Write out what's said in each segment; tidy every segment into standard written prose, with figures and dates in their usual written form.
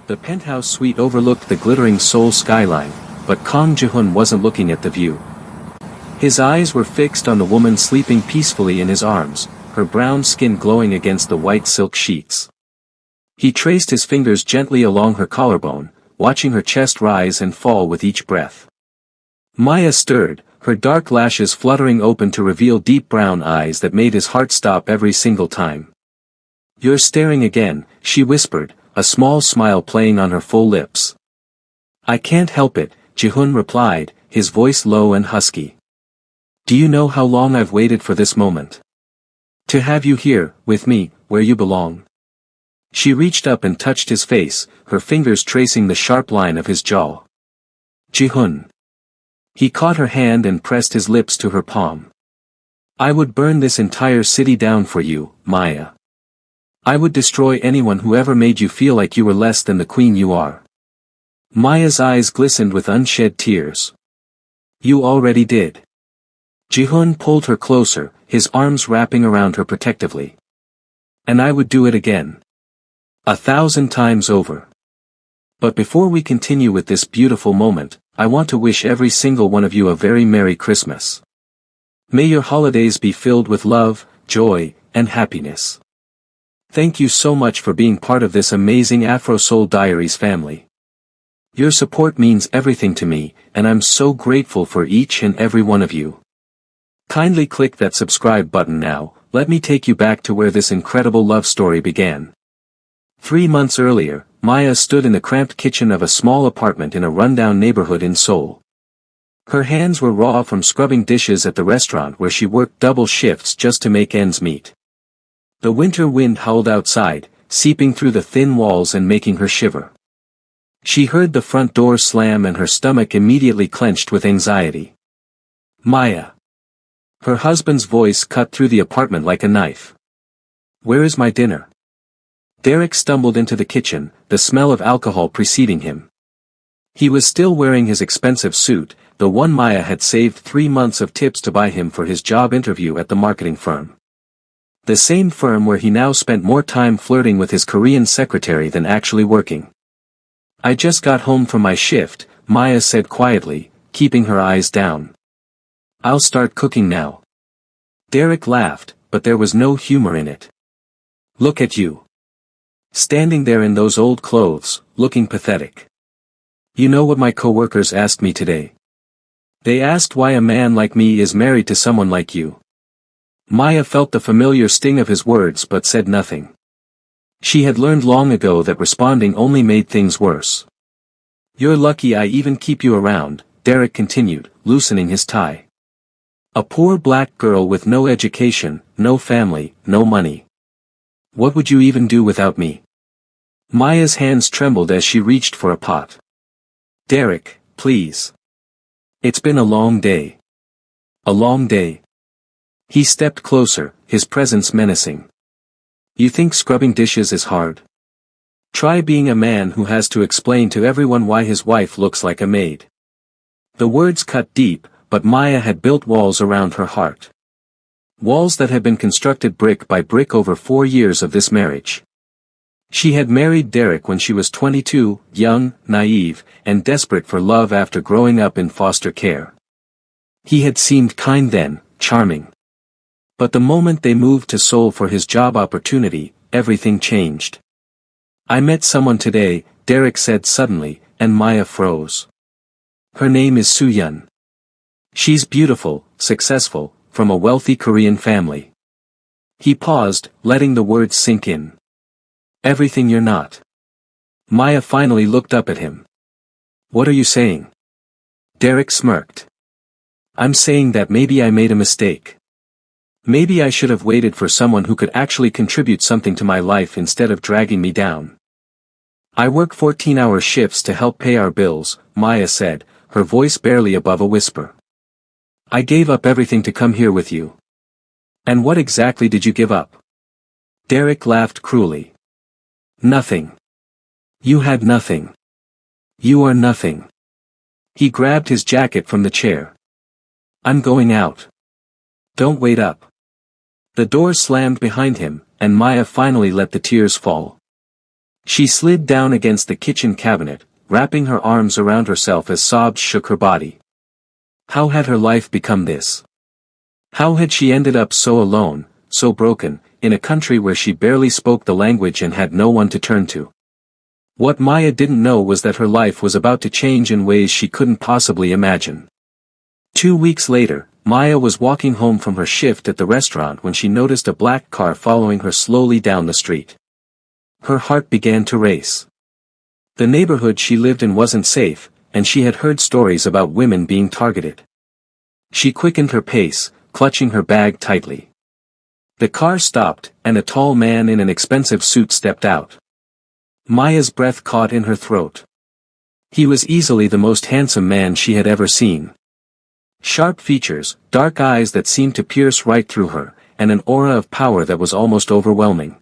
The penthouse suite overlooked the glittering Seoul skyline, but Kang Ji-hoon wasn't looking at the view. His eyes were fixed on the woman sleeping peacefully in his arms, her brown skin glowing against the white silk sheets. He traced his fingers gently along her collarbone, watching her chest rise and fall with each breath. Maya stirred, her dark lashes fluttering open to reveal deep brown eyes that made his heart stop every single time. "You're staring again," she whispered, a small smile playing on her full lips. "I can't help it," Ji-hoon replied, his voice low and husky. "Do you know how long I've waited for this moment? To have you here, with me, where you belong." She reached up and touched his face, her fingers tracing the sharp line of his jaw. "Ji-hoon." He caught her hand and pressed his lips to her palm. "I would burn this entire city down for you, Maya. I would destroy anyone who ever made you feel like you were less than the queen you are." Maya's eyes glistened with unshed tears. "You already did." Ji-hoon pulled her closer, his arms wrapping around her protectively. "And I would do it again. 1,000 times over. But before we continue with this beautiful moment, I want to wish every single one of you a very Merry Christmas. May your holidays be filled with love, joy, and happiness. Thank you so much for being part of this amazing Afro Soul Diaries family. Your support means everything to me, and I'm so grateful for each and every one of you. Kindly click that subscribe button now. Let me take you back to where this incredible love story began. 3 months earlier, Maya stood in the cramped kitchen of a small apartment in a rundown neighborhood in Seoul. Her hands were raw from scrubbing dishes at the restaurant where she worked double shifts just to make ends meet. The winter wind howled outside, seeping through the thin walls and making her shiver. She heard the front door slam and her stomach immediately clenched with anxiety. "Maya." Her husband's voice cut through the apartment like a knife. "Where is my dinner?" Derek stumbled into the kitchen, the smell of alcohol preceding him. He was still wearing his expensive suit, the one Maya had saved 3 months of tips to buy him for his job interview at the marketing firm. The same firm where he now spent more time flirting with his Korean secretary than actually working. "I just got home from my shift," Maya said quietly, keeping her eyes down. "I'll start cooking now." Derek laughed, but there was no humor in it. "Look at you. Standing there in those old clothes, looking pathetic. You know what my coworkers asked me today? They asked why a man like me is married to someone like you." Maya felt the familiar sting of his words but said nothing. She had learned long ago that responding only made things worse. "You're lucky I even keep you around," Derek continued, loosening his tie. "A poor black girl with no education, no family, no money. What would you even do without me?" Maya's hands trembled as she reached for a pot. "Derek, please. It's been a long day. A long day." He stepped closer, his presence menacing. "You think scrubbing dishes is hard? Try being a man who has to explain to everyone why his wife looks like a maid." The words cut deep, but Maya had built walls around her heart. Walls that had been constructed brick by brick over 4 years of this marriage. She had married Derek when she was 22, young, naive, and desperate for love after growing up in foster care. He had seemed kind then, charming. But the moment they moved to Seoul for his job opportunity, everything changed. "I met someone today," Derek said suddenly, and Maya froze. "Her name is Soo-yeon. She's beautiful, successful, from a wealthy Korean family." He paused, letting the words sink in. "Everything you're not." Maya finally looked up at him. "What are you saying?" Derek smirked. "I'm saying that maybe I made a mistake. Maybe I should have waited for someone who could actually contribute something to my life instead of dragging me down. I work 14-hour shifts to help pay our bills," Maya said, her voice barely above a whisper. "I gave up everything to come here with you." "And what exactly did you give up?" Derek laughed cruelly. "Nothing. You had nothing. You are nothing." He grabbed his jacket from the chair. "I'm going out. Don't wait up." The door slammed behind him, and Maya finally let the tears fall. She slid down against the kitchen cabinet, wrapping her arms around herself as sobs shook her body. How had her life become this? How had she ended up so alone, so broken, in a country where she barely spoke the language and had no one to turn to? What Maya didn't know was that her life was about to change in ways she couldn't possibly imagine. 2 weeks later, Maya was walking home from her shift at the restaurant when she noticed a black car following her slowly down the street. Her heart began to race. The neighborhood she lived in wasn't safe, and she had heard stories about women being targeted. She quickened her pace, clutching her bag tightly. The car stopped, and a tall man in an expensive suit stepped out. Maya's breath caught in her throat. He was easily the most handsome man she had ever seen. Sharp features, dark eyes that seemed to pierce right through her, and an aura of power that was almost overwhelming.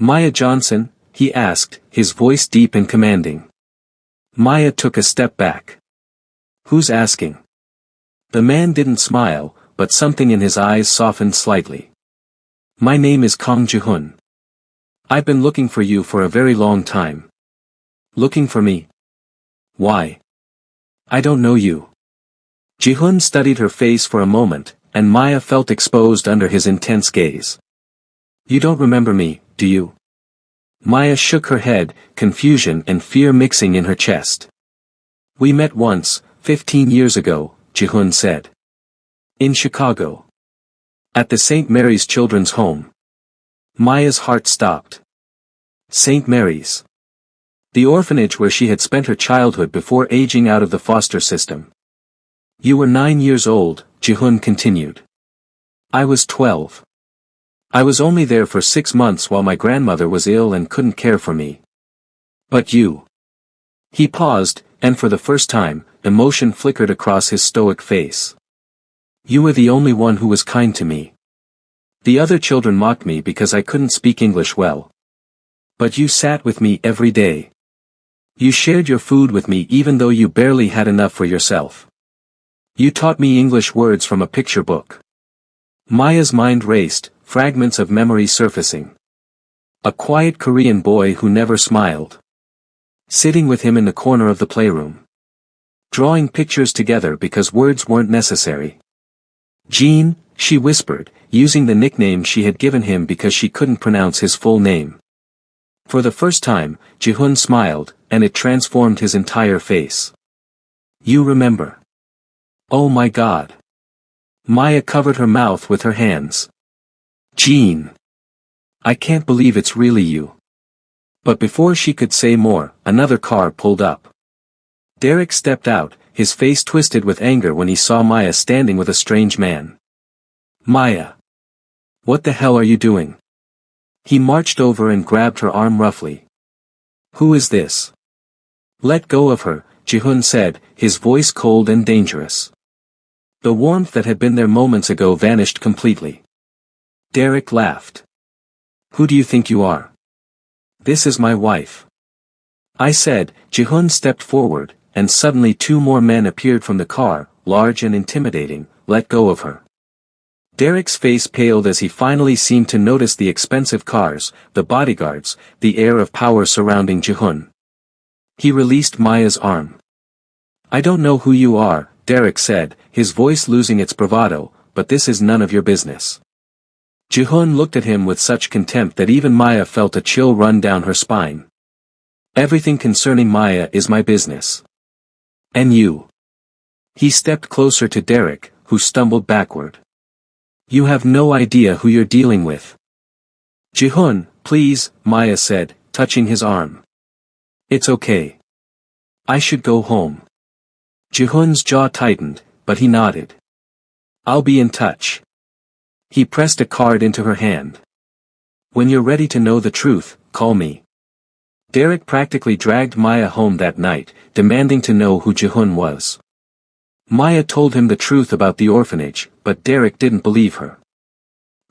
"Maya Johnson?" he asked, his voice deep and commanding. Maya took a step back. "Who's asking?" The man didn't smile, but something in his eyes softened slightly. "My name is Kang Ji-hun. I've been looking for you for a very long time." "Looking for me? Why? I don't know you." Ji-hun studied her face for a moment, and Maya felt exposed under his intense gaze. "You don't remember me, do you?" Maya shook her head, confusion and fear mixing in her chest. "We met once, 15 years ago," Ji-hun said. "In Chicago. At the St. Mary's Children's Home." Maya's heart stopped. St. Mary's. The orphanage where she had spent her childhood before aging out of the foster system. "You were 9 years old," Ji-hun continued. "I was 12. I was only there for 6 months while my grandmother was ill and couldn't care for me. But you." He paused, and for the first time, emotion flickered across his stoic face. "You were the only one who was kind to me. The other children mocked me because I couldn't speak English well. But you sat with me every day. You shared your food with me even though you barely had enough for yourself. You taught me English words from a picture book." Maya's mind raced, fragments of memory surfacing. A quiet Korean boy who never smiled. Sitting with him in the corner of the playroom. Drawing pictures together because words weren't necessary. "Jean," she whispered, using the nickname she had given him because she couldn't pronounce his full name. For the first time, Ji-hun smiled, and it transformed his entire face. "You remember? Oh my God." Maya covered her mouth with her hands. "Jean. I can't believe it's really you." But before she could say more, another car pulled up. Derek stepped out, his face twisted with anger when he saw Maya standing with a strange man. "Maya. What the hell are you doing?" He marched over and grabbed her arm roughly. "Who is this?" "Let go of her," Ji-hun said, his voice cold and dangerous. The warmth that had been there moments ago vanished completely. Derek laughed. "Who do you think you are?" "This is my wife." I said. Ji-hun stepped forward, and suddenly 2 more men appeared from the car, large and intimidating. "Let go of her." Derek's face paled as he finally seemed to notice the expensive cars, the bodyguards, the air of power surrounding Ji-hun. He released Maya's arm. "I don't know who you are," Derek said, his voice losing its bravado, "but this is none of your business." Ji-hun looked at him with such contempt that even Maya felt a chill run down her spine. "Everything concerning Maya is my business. And you." He stepped closer to Derek, who stumbled backward. "You have no idea who you're dealing with." "Ji-hun, please," Maya said, touching his arm. "It's okay. I should go home." Ji-hun's jaw tightened, but he nodded. "I'll be in touch." He pressed a card into her hand. "When you're ready to know the truth, call me." Derek practically dragged Maya home that night, demanding to know who Ji-hun was. Maya told him the truth about the orphanage, but Derek didn't believe her.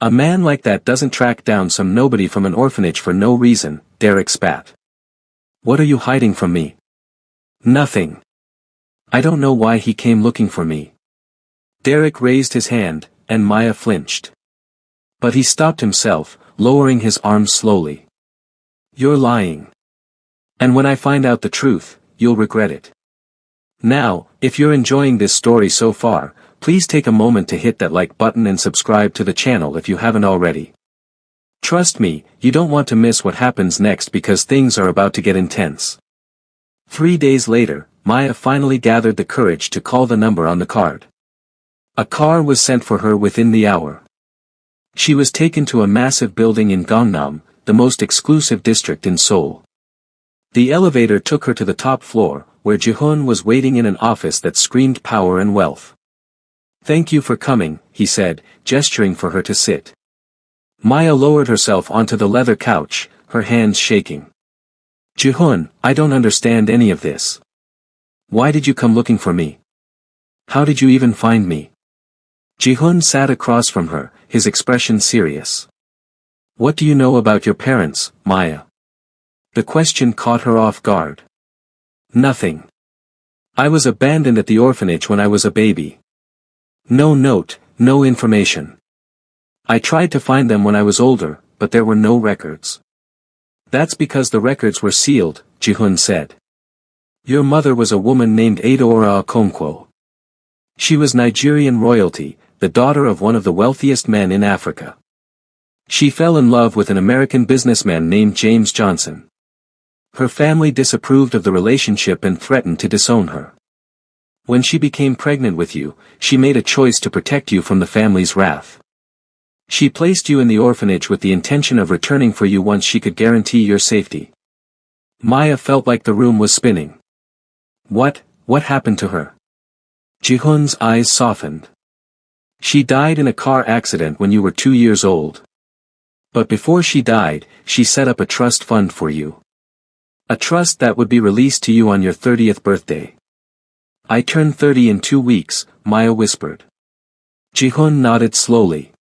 "A man like that doesn't track down some nobody from an orphanage for no reason," Derek spat. "What are you hiding from me?" "Nothing. I don't know why he came looking for me." Derek raised his hand, and Maya flinched. But he stopped himself, lowering his arms slowly. "You're lying." And when I find out the truth, you'll regret it. Now, if you're enjoying this story so far, please take a moment to hit that like button and subscribe to the channel if you haven't already. Trust me, you don't want to miss what happens next because things are about to get intense. 3 days later, Maya finally gathered the courage to call the number on the card. A car was sent for her within the hour. She was taken to a massive building in Gangnam, the most exclusive district in Seoul. The elevator took her to the top floor, where Ji-hoon was waiting in an office that screamed power and wealth. "Thank you for coming," he said, gesturing for her to sit. Maya lowered herself onto the leather couch, her hands shaking. "Ji-hoon, I don't understand any of this. Why did you come looking for me? How did you even find me?" Ji-hoon sat across from her, his expression serious. "What do you know about your parents, Maya?" The question caught her off guard. "Nothing. I was abandoned at the orphanage when I was a baby. No note, no information. I tried to find them when I was older, but there were no records." "That's because the records were sealed," Ji-hoon said. "Your mother was a woman named Adaora Okonkwo. She was Nigerian royalty, the daughter of one of the wealthiest men in Africa. She fell in love with an American businessman named James Johnson. Her family disapproved of the relationship and threatened to disown her. When she became pregnant with you, she made a choice to protect you from the family's wrath. She placed you in the orphanage with the intention of returning for you once she could guarantee your safety." Maya felt like the room was spinning. What happened to her?" Ji-hoon's eyes softened. "She died in a car accident when you were 2 years old. But before she died, she set up a trust fund for you. A trust that would be released to you on your 30th birthday." "I turn 30 in 2 weeks, Maya whispered. Ji-hoon nodded slowly.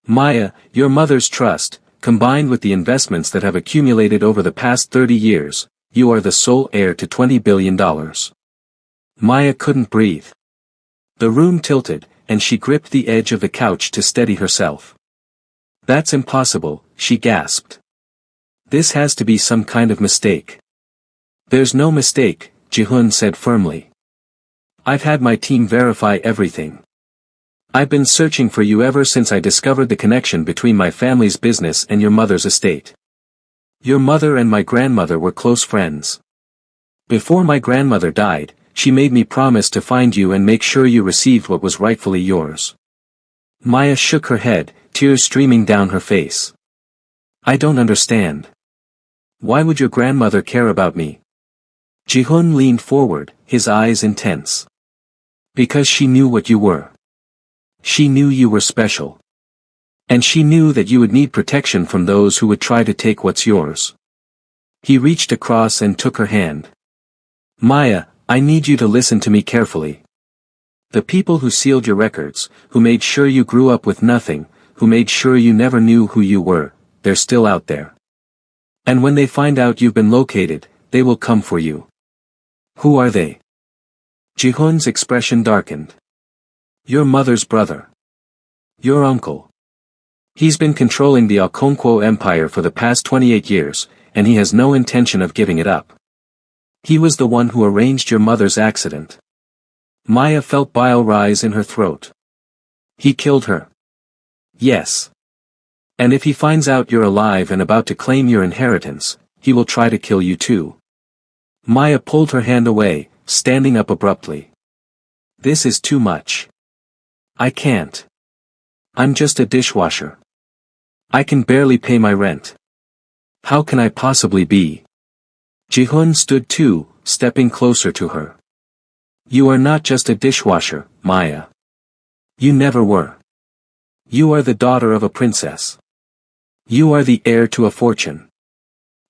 "Maya, your mother's trust, combined with the investments that have accumulated over the past 30 years, you are the sole heir to $20 billion. Maya couldn't breathe. The room tilted, and she gripped the edge of the couch to steady herself. "That's impossible," she gasped. "This has to be some kind of mistake." "There's no mistake," Ji-hoon said firmly. "I've had my team verify everything. I've been searching for you ever since I discovered the connection between my family's business and your mother's estate. Your mother and my grandmother were close friends. Before my grandmother died, she made me promise to find you and make sure you received what was rightfully yours." Maya shook her head, tears streaming down her face. "I don't understand. Why would your grandmother care about me?" Ji-hoon leaned forward, his eyes intense. "Because she knew what you were. She knew you were special. And she knew that you would need protection from those who would try to take what's yours." He reached across and took her hand. "Maya, I need you to listen to me carefully. The people who sealed your records, who made sure you grew up with nothing, who made sure you never knew who you were, they're still out there. And when they find out you've been located, they will come for you." "Who are they?" Ji-hoon's expression darkened. "Your mother's brother. Your uncle. He's been controlling the Okonkwo Empire for the past 28 years, and he has no intention of giving it up. He was the one who arranged your mother's accident." Maya felt bile rise in her throat. "He killed her?" "Yes. And if he finds out you're alive and about to claim your inheritance, he will try to kill you too." Maya pulled her hand away, standing up abruptly. "This is too much. I can't. I'm just a dishwasher. I can barely pay my rent. How can I possibly be?" Ji-hoon stood too, stepping closer to her. "You are not just a dishwasher, Maya. You never were. You are the daughter of a princess. You are the heir to a fortune.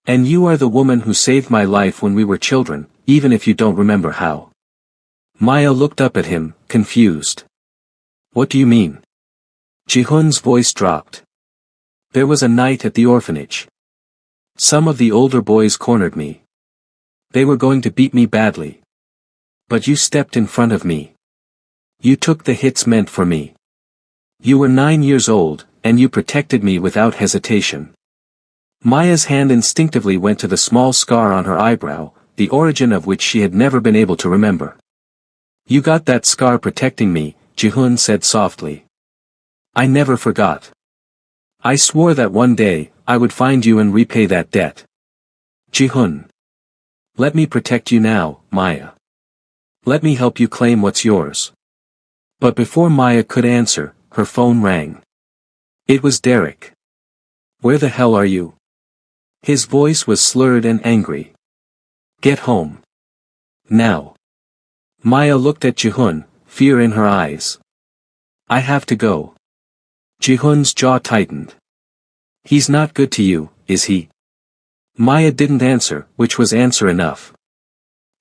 And you are the woman who saved my life when we were children, even if you don't remember how." Maya looked up at him, confused. "What do you mean?" Ji-hoon's voice dropped. "There was a night at the orphanage. Some of the older boys cornered me. They were going to beat me badly. But you stepped in front of me. You took the hits meant for me. You were 9 years old, and you protected me without hesitation. Maya's hand instinctively went to the small scar on her eyebrow, the origin of which she had never been able to remember. You got that scar protecting me, Ji-hoon said softly. I never forgot. I swore that one day, I would find you and repay that debt. Ji-hoon. Let me protect you now, Maya. Let me help you claim what's yours. But before Maya could answer, her phone rang. It was Derek. Where the hell are you? His voice was slurred and angry. Get home. Now. Maya looked at Ji-hoon, fear in her eyes. I have to go. Ji-hoon's jaw tightened. He's not good to you, is he? Maya didn't answer, which was answer enough.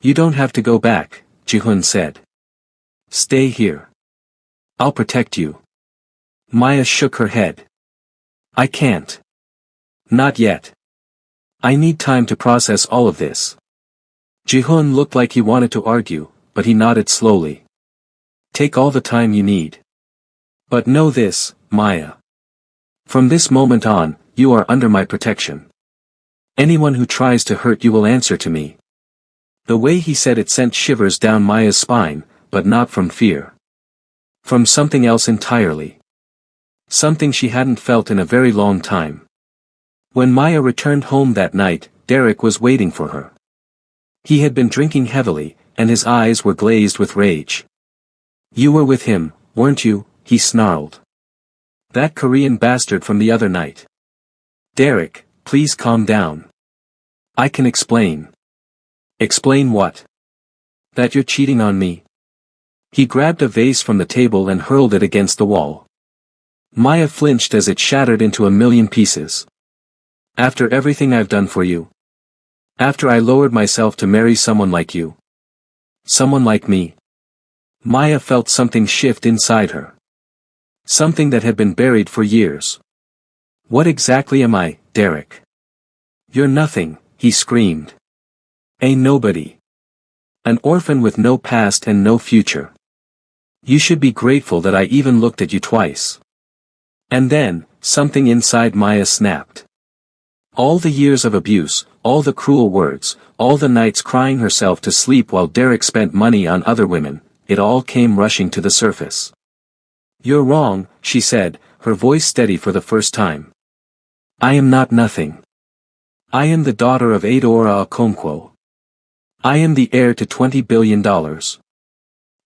You don't have to go back, Ji-hoon said. Stay here. I'll protect you. Maya shook her head. I can't. Not yet. I need time to process all of this. Ji-hoon looked like he wanted to argue, but he nodded slowly. Take all the time you need. But know this, Maya. From this moment on, you are under my protection. Anyone who tries to hurt you will answer to me. The way he said it sent shivers down Maya's spine, but not from fear. From something else entirely. Something she hadn't felt in a very long time. When Maya returned home that night, Derek was waiting for her. He had been drinking heavily, and his eyes were glazed with rage. You were with him, weren't you? He snarled. That Korean bastard from the other night. Derek, please calm down. I can explain. Explain what? That you're cheating on me. He grabbed a vase from the table and hurled it against the wall. Maya flinched as it shattered into a million pieces. After everything I've done for you. After I lowered myself to marry someone like you. Someone like me. Maya felt something shift inside her. Something that had been buried for years. What exactly am I, Derek? You're nothing, he screamed. A nobody. An orphan with no past and no future. You should be grateful that I even looked at you twice. And then, something inside Maya snapped. All the years of abuse, all the cruel words, all the nights crying herself to sleep while Derek spent money on other women, it all came rushing to the surface. You're wrong, she said, her voice steady for the first time. I am not nothing. I am the daughter of Adora Okonkwo. I am the heir to $20 billion.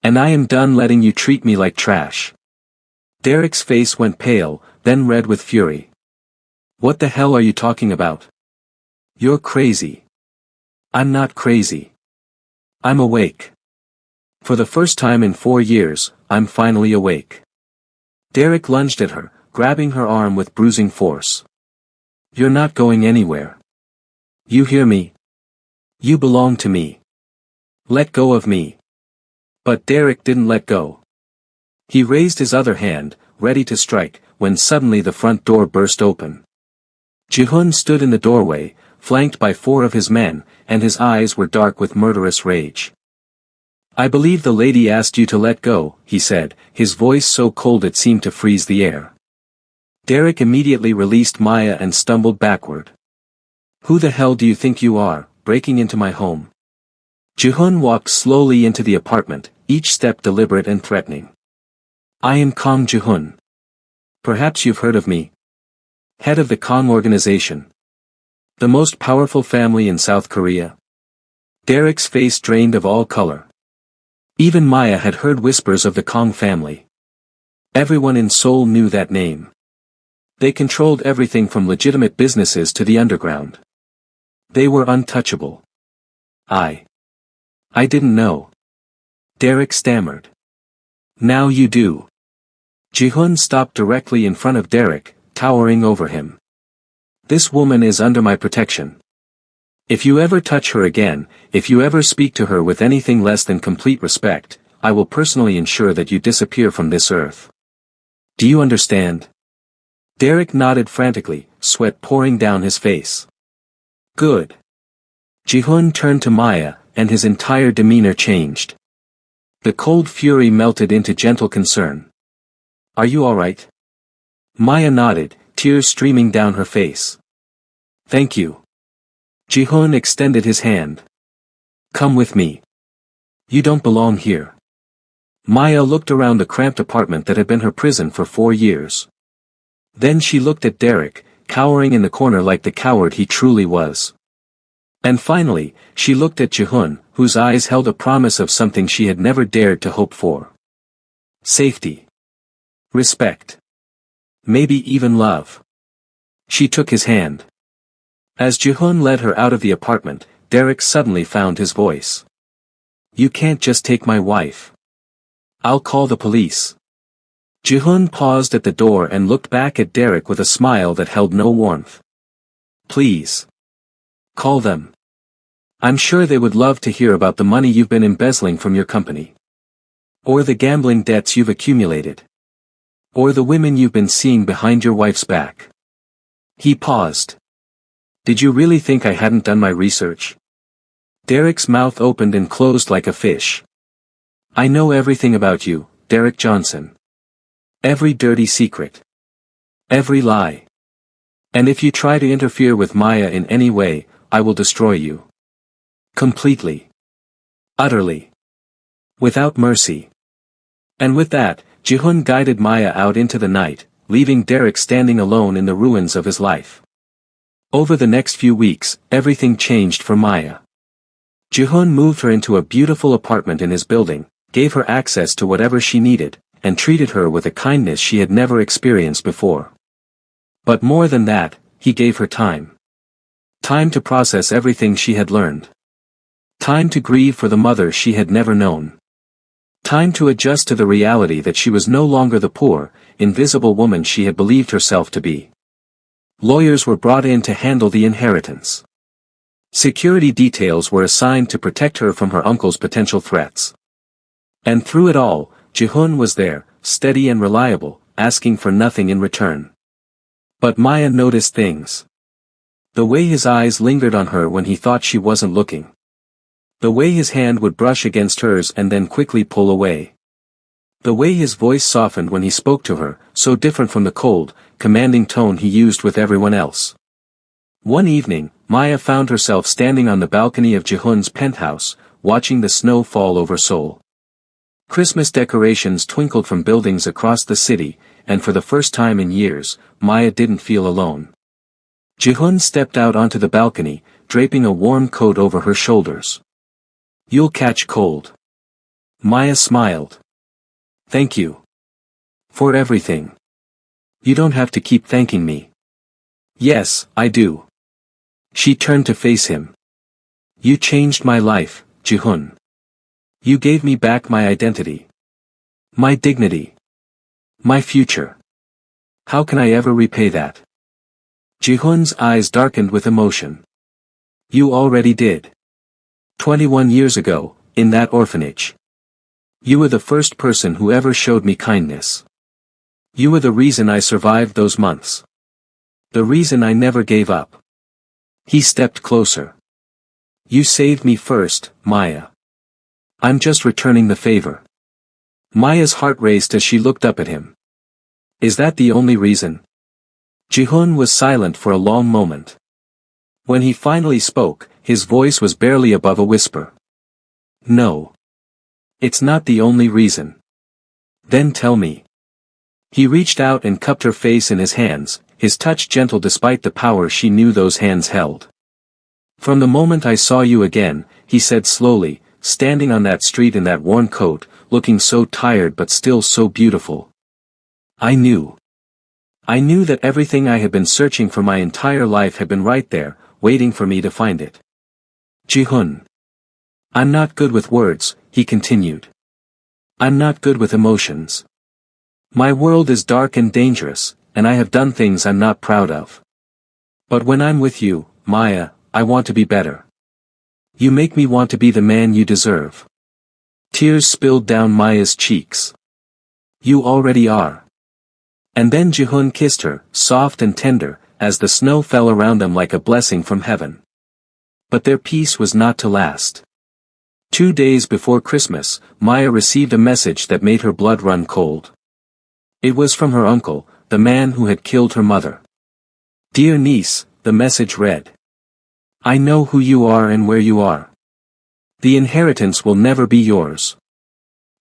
And I am done letting you treat me like trash. Derek's face went pale, then red with fury. What the hell are you talking about? You're crazy. I'm not crazy. I'm awake. For the first time in 4 years, I'm finally awake. Derek lunged at her, grabbing her arm with bruising force. You're not going anywhere. You hear me? You belong to me. Let go of me. But Derek didn't let go. He raised his other hand, ready to strike, when suddenly the front door burst open. Ji-hoon stood in the doorway, flanked by 4 of his men, and his eyes were dark with murderous rage. I believe the lady asked you to let go, he said, his voice so cold it seemed to freeze the air. Derek immediately released Maya and stumbled backward. Who the hell do you think you are, breaking into my home? Ji-hoon walked slowly into the apartment, each step deliberate and threatening. I am Kang Ji-hoon. Perhaps you've heard of me. Head of the Kang organization. The most powerful family in South Korea. Derek's face drained of all color. Even Maya had heard whispers of the Kang family. Everyone in Seoul knew that name. They controlled everything from legitimate businesses to the underground. They were untouchable. I didn't know. Derek stammered. Now you do. Ji-hoon stopped directly in front of Derek, towering over him. This woman is under my protection. If you ever touch her again, if you ever speak to her with anything less than complete respect, I will personally ensure that you disappear from this earth. Do you understand? Derek nodded frantically, sweat pouring down his face. Good. Ji-hoon turned to Maya, and his entire demeanor changed. The cold fury melted into gentle concern. Are you all right? Maya nodded, tears streaming down her face. Thank you. Ji-hoon extended his hand. Come with me. You don't belong here. Maya looked around the cramped apartment that had been her prison for 4 years. Then she looked at Derek, cowering in the corner like the coward he truly was. And finally, she looked at Ji-hoon, whose eyes held a promise of something she had never dared to hope for. Safety. Respect. Maybe even love. She took his hand. As Ji-hoon led her out of the apartment, Derek suddenly found his voice. You can't just take my wife. I'll call the police. Ji-hoon paused at the door and looked back at Derek with a smile that held no warmth. Please. Call them. I'm sure they would love to hear about the money you've been embezzling from your company. Or the gambling debts you've accumulated. Or the women you've been seeing behind your wife's back. He paused. Did you really think I hadn't done my research? Derek's mouth opened and closed like a fish. I know everything about you, Derek Johnson. Every dirty secret. Every lie. And if you try to interfere with Maya in any way, I will destroy you. Completely. Utterly. Without mercy. And with that, Ji-hoon guided Maya out into the night, leaving Derek standing alone in the ruins of his life. Over the next few weeks, everything changed for Maya. Ji-hoon moved her into a beautiful apartment in his building, gave her access to whatever she needed, and treated her with a kindness she had never experienced before. But more than that, he gave her time. Time to process everything she had learned. Time to grieve for the mother she had never known. Time to adjust to the reality that she was no longer the poor, invisible woman she had believed herself to be. Lawyers were brought in to handle the inheritance. Security details were assigned to protect her from her uncle's potential threats. And through it all, Ji-hoon was there, steady and reliable, asking for nothing in return. But Maya noticed things. The way his eyes lingered on her when he thought she wasn't looking. The way his hand would brush against hers and then quickly pull away. The way his voice softened when he spoke to her, so different from the cold, commanding tone he used with everyone else. One evening, Maya found herself standing on the balcony of Ji-hoon's penthouse, watching the snow fall over Seoul. Christmas decorations twinkled from buildings across the city, and for the first time in years, Maya didn't feel alone. Ji-hoon stepped out onto the balcony, draping a warm coat over her shoulders. You'll catch cold. Maya smiled. Thank you. For everything. You don't have to keep thanking me. Yes, I do. She turned to face him. You changed my life, Ji-hoon. You gave me back my identity. My dignity. My future. How can I ever repay that? Ji-hoon's eyes darkened with emotion. You already did. 21 years ago, in that orphanage. You were the first person who ever showed me kindness. You were the reason I survived those months. The reason I never gave up. He stepped closer. You saved me first, Maya. I'm just returning the favor. Maya's heart raced as she looked up at him. Is that the only reason? Ji-hoon was silent for a long moment. When he finally spoke, his voice was barely above a whisper. No. It's not the only reason. Then tell me. He reached out and cupped her face in his hands, his touch gentle despite the power she knew those hands held. From the moment I saw you again, he said slowly, standing on that street in that worn coat, looking so tired but still so beautiful. I knew. I knew that everything I had been searching for my entire life had been right there, waiting for me to find it. Ji-hoon. I'm not good with words, he continued. I'm not good with emotions. My world is dark and dangerous, and I have done things I'm not proud of. But when I'm with you, Maya, I want to be better. You make me want to be the man you deserve. Tears spilled down Maya's cheeks. You already are. And then Ji-hoon kissed her, soft and tender, as the snow fell around them like a blessing from heaven. But their peace was not to last. 2 days before Christmas, Maya received a message that made her blood run cold. It was from her uncle, the man who had killed her mother. Dear niece, the message read. I know who you are and where you are. The inheritance will never be yours.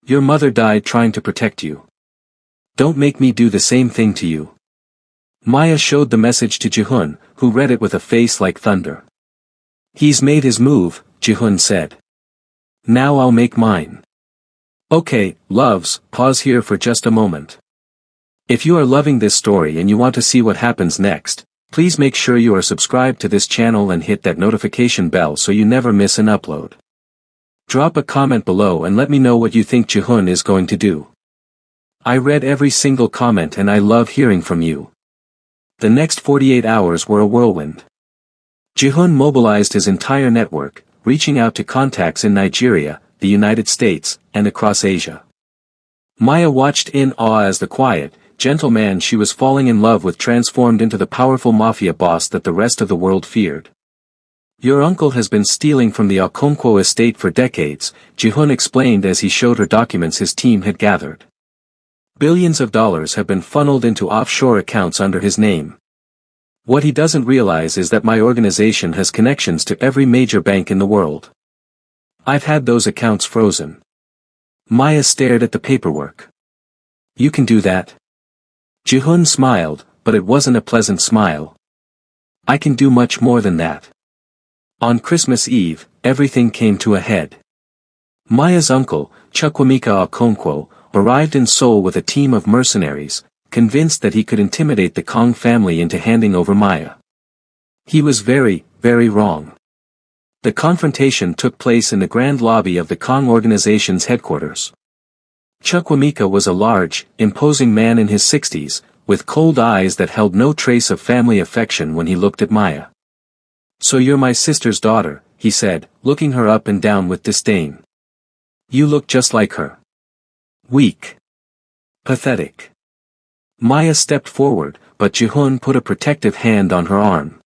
Your mother died trying to protect you. Don't make me do the same thing to you. Maya showed the message to Jihun, who read it with a face like thunder. He's made his move, Jihun said. Now I'll make mine. Okay, loves, pause here for just a moment. If you are loving this story and you want to see what happens next, please make sure you are subscribed to this channel and hit that notification bell so you never miss an upload. Drop a comment below and let me know what you think Jihun is going to do. I read every single comment and I love hearing from you. The next 48 hours were a whirlwind. Jihun mobilized his entire network, reaching out to contacts in Nigeria, the United States, and across Asia. Maya watched in awe as the quiet, gentle man she was falling in love with transformed into the powerful mafia boss that the rest of the world feared. Your uncle has been stealing from the Okonkwo estate for decades, Jihun explained as he showed her documents his team had gathered. Billions of dollars have been funneled into offshore accounts under his name. What he doesn't realize is that my organization has connections to every major bank in the world. I've had those accounts frozen. Maya stared at the paperwork. You can do that? Jihun smiled, but it wasn't a pleasant smile. I can do much more than that. On Christmas Eve, everything came to a head. Maya's uncle, Chukwemeka Okonkwo, arrived in Seoul with a team of mercenaries, convinced that he could intimidate the Kong family into handing over Maya. He was very, very wrong. The confrontation took place in the grand lobby of the Kong organization's headquarters. Chukwemeka was a large, imposing man in his 60s, with cold eyes that held no trace of family affection when he looked at Maya. So you're my sister's daughter, he said, looking her up and down with disdain. You look just like her. Weak. Pathetic. Maya stepped forward, but Jihun put a protective hand on her arm.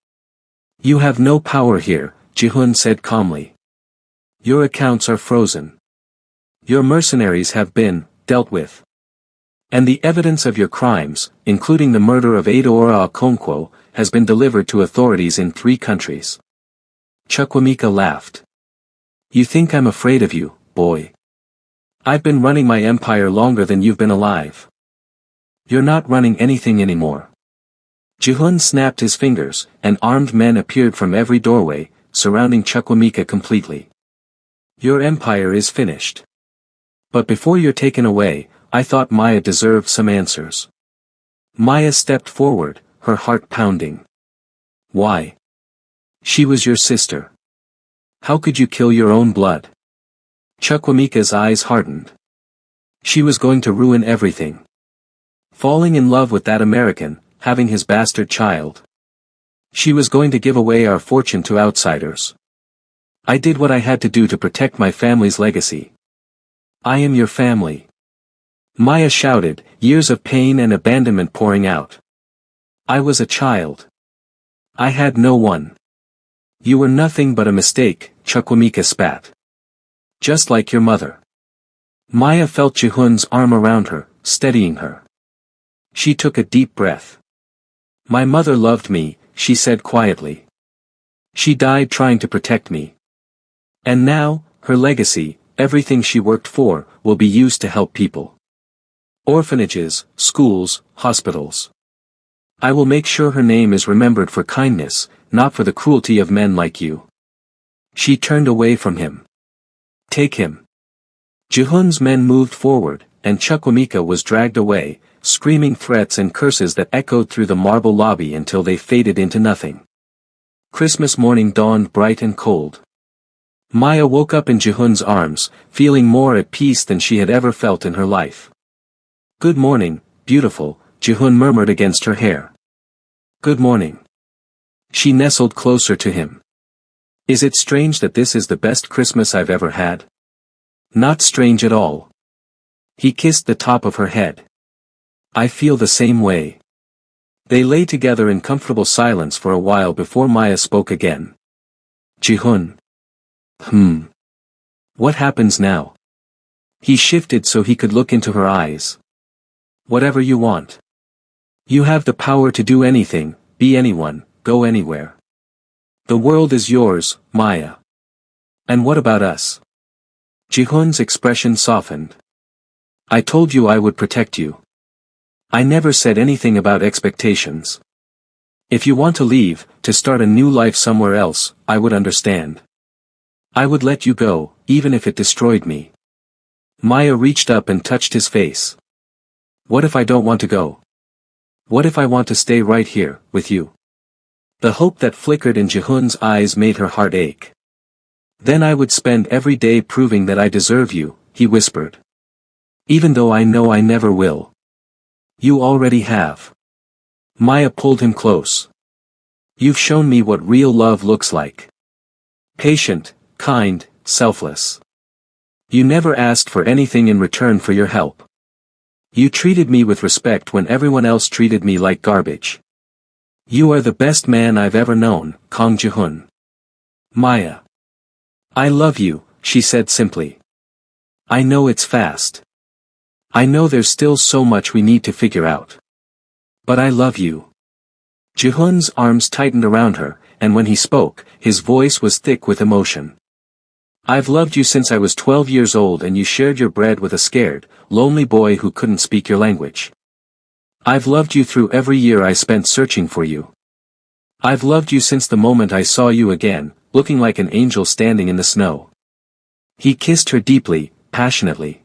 You have no power here, Jihun said calmly. Your accounts are frozen. Your mercenaries have been dealt with. And the evidence of your crimes, including the murder of Adaora Okonkwo, has been delivered to authorities in 3 countries. Chukwemeka laughed. You think I'm afraid of you, boy? I've been running my empire longer than you've been alive. You're not running anything anymore. Jihun snapped his fingers, and armed men appeared from every doorway, surrounding Chukwemeka completely. Your empire is finished. But before you're taken away, I thought Maya deserved some answers. Maya stepped forward, her heart pounding. Why? She was your sister. How could you kill your own blood? Chukwemeka's eyes hardened. She was going to ruin everything. Falling in love with that American, having his bastard child. She was going to give away our fortune to outsiders. I did what I had to do to protect my family's legacy. I am your family. Maya shouted, years of pain and abandonment pouring out. I was a child. I had no one. You were nothing but a mistake, Chukwemeka spat. Just like your mother. Maya felt Jihun's arm around her, steadying her. She took a deep breath. My mother loved me, she said quietly. She died trying to protect me. And now, her legacy, everything she worked for, will be used to help people. Orphanages, schools, hospitals. I will make sure her name is remembered for kindness, not for the cruelty of men like you. She turned away from him. Take him. Jihun's men moved forward, and Chukwemeka was dragged away, screaming threats and curses that echoed through the marble lobby until they faded into nothing. Christmas morning dawned bright and cold. Maya woke up in Jihun's arms, feeling more at peace than she had ever felt in her life. Good morning, beautiful, Jihun murmured against her hair. Good morning. She nestled closer to him. Is it strange that this is the best Christmas I've ever had? Not strange at all. He kissed the top of her head. I feel the same way. They lay together in comfortable silence for a while before Maya spoke again. Jihun. What happens now? He shifted so he could look into her eyes. Whatever you want. You have the power to do anything, be anyone, go anywhere. The world is yours, Maya. And what about us? Ji-hoon's expression softened. I told you I would protect you. I never said anything about expectations. If you want to leave, to start a new life somewhere else, I would understand. I would let you go, even if it destroyed me. Maya reached up and touched his face. What if I don't want to go? What if I want to stay right here, with you? The hope that flickered in Ji-hoon's eyes made her heart ache. Then I would spend every day proving that I deserve you, he whispered. Even though I know I never will. You already have. Maya pulled him close. You've shown me what real love looks like. Patient, kind, selfless. You never asked for anything in return for your help. You treated me with respect when everyone else treated me like garbage. You are the best man I've ever known, Kang Ji-hoon. Maya. I love you, she said simply. I know it's fast. I know there's still so much we need to figure out. But I love you. Ji-hoon's arms tightened around her, and when he spoke, his voice was thick with emotion. I've loved you since I was 12 years old and you shared your bread with a scared, lonely boy who couldn't speak your language. I've loved you through every year I spent searching for you. I've loved you since the moment I saw you again, looking like an angel standing in the snow. He kissed her deeply, passionately.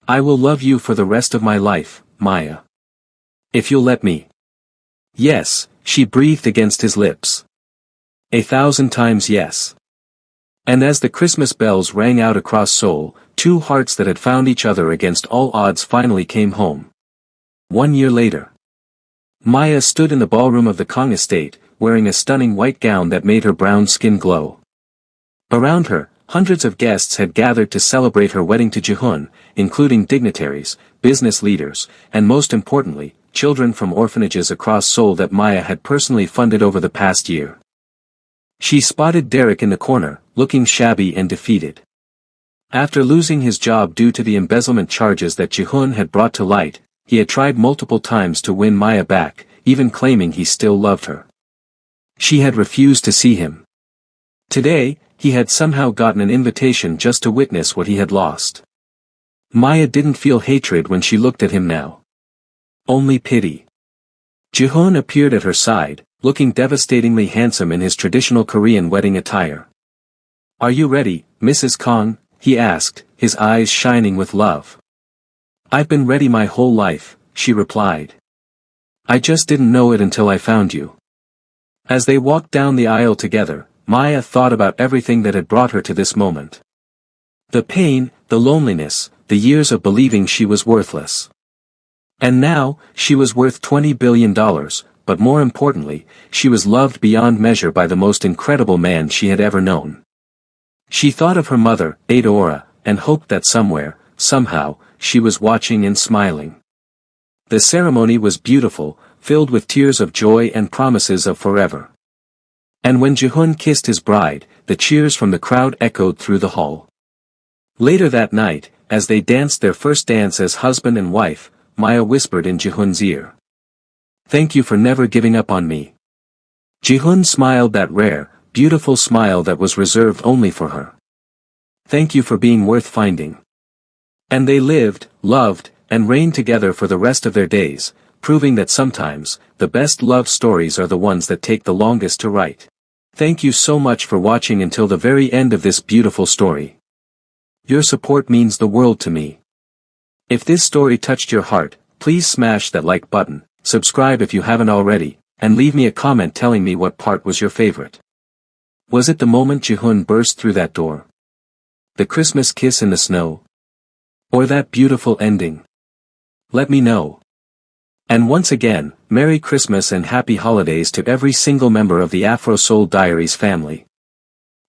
I will love you for the rest of my life, Maya. If you'll let me. Yes, she breathed against his lips. 1,000 times yes. And as the Christmas bells rang out across Seoul, two hearts that had found each other against all odds finally came home. 1 year later. Maya stood in the ballroom of the Kang estate, wearing a stunning white gown that made her brown skin glow. Around her, hundreds of guests had gathered to celebrate her wedding to Ji-hoon, including dignitaries, business leaders, and most importantly, children from orphanages across Seoul that Maya had personally funded over the past year. She spotted Derek in the corner, looking shabby and defeated. After losing his job due to the embezzlement charges that Ji-hoon had brought to light, he had tried multiple times to win Maya back, even claiming he still loved her. She had refused to see him. Today, he had somehow gotten an invitation just to witness what he had lost. Maya didn't feel hatred when she looked at him now. Only pity. Ji-hoon appeared at her side, looking devastatingly handsome in his traditional Korean wedding attire. Are you ready, Mrs. Kang? He asked, his eyes shining with love. I've been ready my whole life, she replied. I just didn't know it until I found you. As they walked down the aisle together, Maya thought about everything that had brought her to this moment. The pain, the loneliness, the years of believing she was worthless. And now, she was worth $20 billion, but more importantly, she was loved beyond measure by the most incredible man she had ever known. She thought of her mother, Aora, and hoped that somewhere, somehow, she was watching and smiling. The ceremony was beautiful, filled with tears of joy and promises of forever. And when Ji-hoon kissed his bride, the cheers from the crowd echoed through the hall. Later that night, as they danced their first dance as husband and wife, Maya whispered in Ji-hoon's ear. Thank you for never giving up on me. Ji-hoon smiled that rare, beautiful smile that was reserved only for her. Thank you for being worth finding. And they lived, loved, and reigned together for the rest of their days, proving that sometimes, the best love stories are the ones that take the longest to write. Thank you so much for watching until the very end of this beautiful story. Your support means the world to me. If this story touched your heart, please smash that like button, subscribe if you haven't already, and leave me a comment telling me what part was your favorite. Was it the moment Ji-hoon burst through that door? The Christmas kiss in the snow? Or that beautiful ending? Let me know. And once again, Merry Christmas and Happy Holidays to every single member of the Afro Soul Diaries family.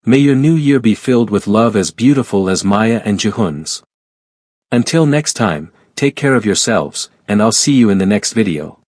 May your new year be filled with love as beautiful as Maya and Ji-hoon's. Until next time, take care of yourselves, and I'll see you in the next video.